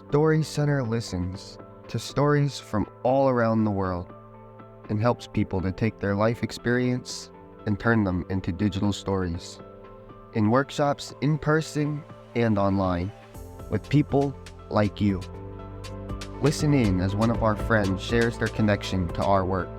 Story Center listens to stories from all around the world and helps people to take their life experience and turn them into digital stories. In workshops in person and online with people like you. Listen in as one of our friends shares their connection to our work.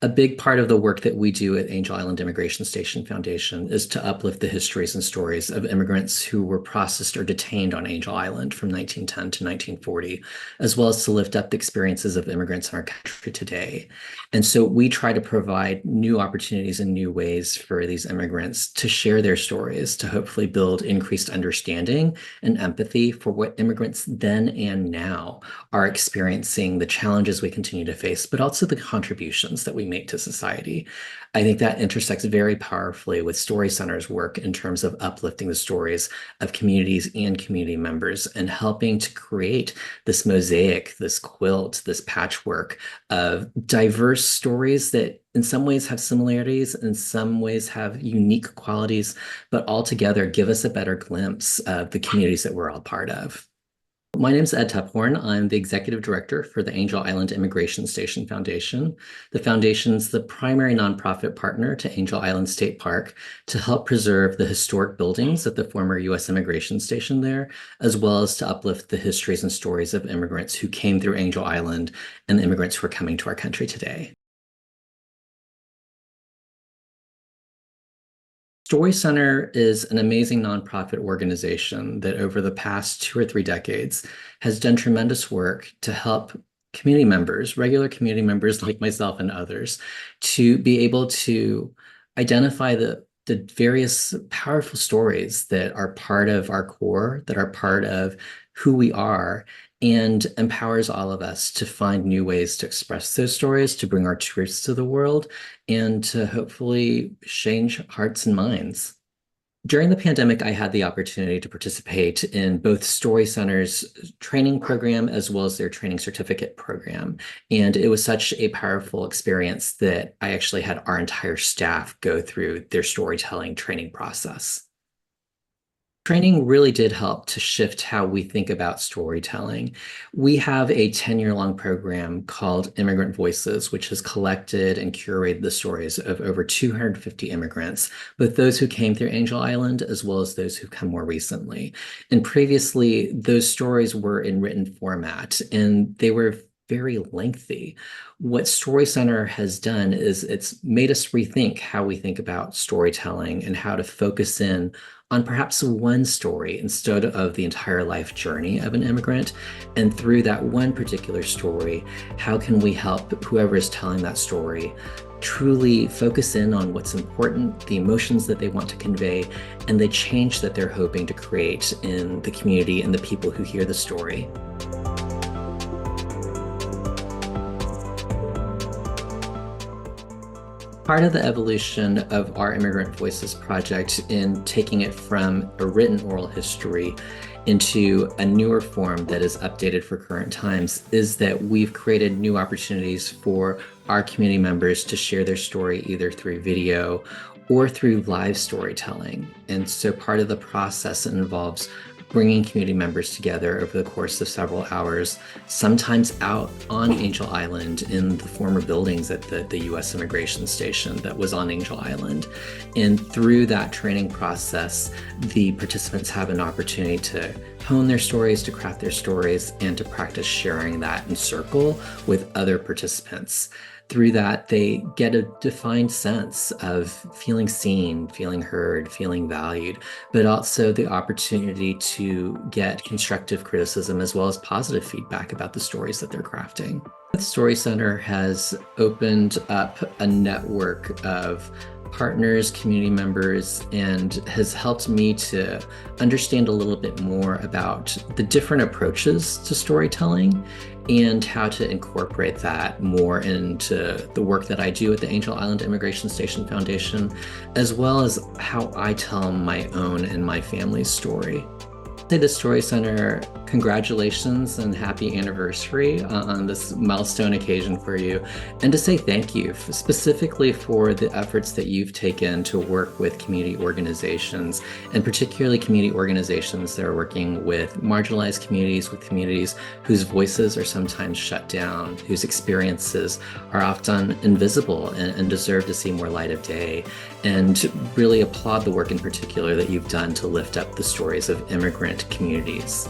A big part of the work that we do at Angel Island Immigration Station Foundation is to uplift the histories and stories of immigrants who were processed or detained on Angel Island from 1910 to 1940, as well as to lift up the experiences of immigrants in our country today. And so we try to provide new opportunities and new ways for these immigrants to share their stories, to hopefully build increased understanding and empathy for what immigrants then and now are experiencing, the challenges we continue to face, but also the contributions that we make to society. I think that intersects very powerfully with Story Center's work in terms of uplifting the stories of communities and community members and helping to create this mosaic, this quilt, this patchwork of diverse stories that in some ways have similarities, in some ways have unique qualities, but altogether give us a better glimpse of the communities that we're all part of. My name is Ed Tepporn. I'm the executive director for the Angel Island Immigration Station Foundation. The foundation's the primary nonprofit partner to Angel Island State Park to help preserve the historic buildings at the former U.S. immigration station there, as well as to uplift the histories and stories of immigrants who came through Angel Island and the immigrants who are coming to our country today. Story Center is an amazing nonprofit organization that over the past 2 or 3 decades has done tremendous work to help community members, regular community members like myself and others, to be able to identify the various powerful stories that are part of our core, that are part of who we are, and empowers all of us to find new ways to express those stories, to bring our truths to the world, and to hopefully change hearts and minds. During the pandemic, I had the opportunity to participate in both Story Center's training program as well as their training certificate program. And it was such a powerful experience that I actually had our entire staff go through their storytelling training process. Training really did help to shift how we think about storytelling. We have a 10-year-long program called Immigrant Voices, which has collected and curated the stories of over 250 immigrants, both those who came through Angel Island as well as those who come more recently. And previously, those stories were in written format, and they were very lengthy. What Story Center has done is it's made us rethink how we think about storytelling and how to focus in on perhaps one story instead of the entire life journey of an immigrant. And through that one particular story, how can we help whoever is telling that story truly focus in on what's important, the emotions that they want to convey, and the change that they're hoping to create in the community and the people who hear the story. Part of the evolution of our Immigrant Voices project in taking it from a written oral history into a newer form that is updated for current times is that we've created new opportunities for our community members to share their story either through video or through live storytelling. And so part of the process involves bringing community members together over the course of several hours, sometimes out on Angel Island in the former buildings at the U.S. immigration station that was on Angel Island. And through that training process, the participants have an opportunity to hone their stories, to craft their stories, and to practice sharing that in circle with other participants. Through that, they get a defined sense of feeling seen, feeling heard, feeling valued, but also the opportunity to get constructive criticism as well as positive feedback about the stories that they're crafting. The Story Center has opened up a network of partners, community members, and has helped me to understand a little bit more about the different approaches to storytelling and how to incorporate that more into the work that I do at the Angel Island Immigration Station Foundation, as well as how I tell my own and my family's story. say to Story Center, congratulations and happy anniversary on this milestone occasion for you, and to say thank you specifically for the efforts that you've taken to work with community organizations, and particularly community organizations that are working with marginalized communities, with communities whose voices are sometimes shut down, whose experiences are often invisible and deserve to see more light of day, and really applaud the work in particular that you've done to lift up the stories of immigrant communities.